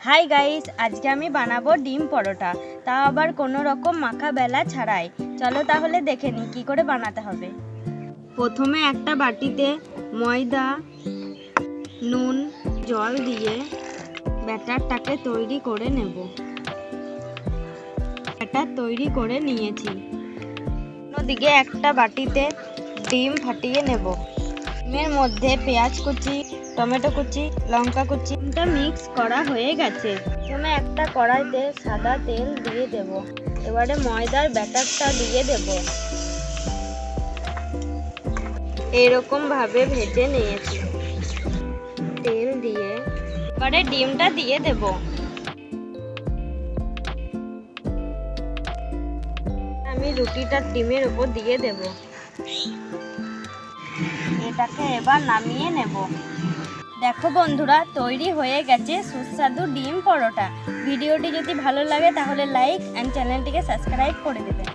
Hi guys, আজকে আমি বানাবো ডিম পরোটা, তাও আবার কোনো রকম মাখা বেলা ছাড়াই। চলো তাহলে দেখে নিই কী করে বানাতে হবে। প্রথমে একটা বাটিতে ময়দা, নুন, জল দিয়ে ব্যাটারটাকে তৈরি করে নেব। ব্যাটার তৈরি করে নিয়েছি। অন্যদিকে একটা বাটিতে ডিম ফাটিয়ে নেব। ডিমের মধ্যে পেঁয়াজ কুচি, টমেটো কুচি, লঙ্কা কুচি মিক্স করা হয়ে গেছে। প্রথমে একটা কড়াইতে সাদা তেল দিয়ে দেব। এবারে ময়দার ব্যাটারটা দিয়ে দেব। এরকম ভাবে ভেজে নিয়েছি। তেল দিয়ে এবারে ডিমটা দিয়ে দেব। আমি রুটিটা ডিমের উপর দিয়ে দেব। এটাকে এবার নামিয়ে নেব। দেখো বন্ধুরা, তৈরি হয়ে গেছে সুস্বাদু ডিম পরোটা। ভিডিওটি যদি ভালো লাগে তাহলে লাইক অ্যান্ড চ্যানেলটিকে সাবস্ক্রাইব করে দেবেন।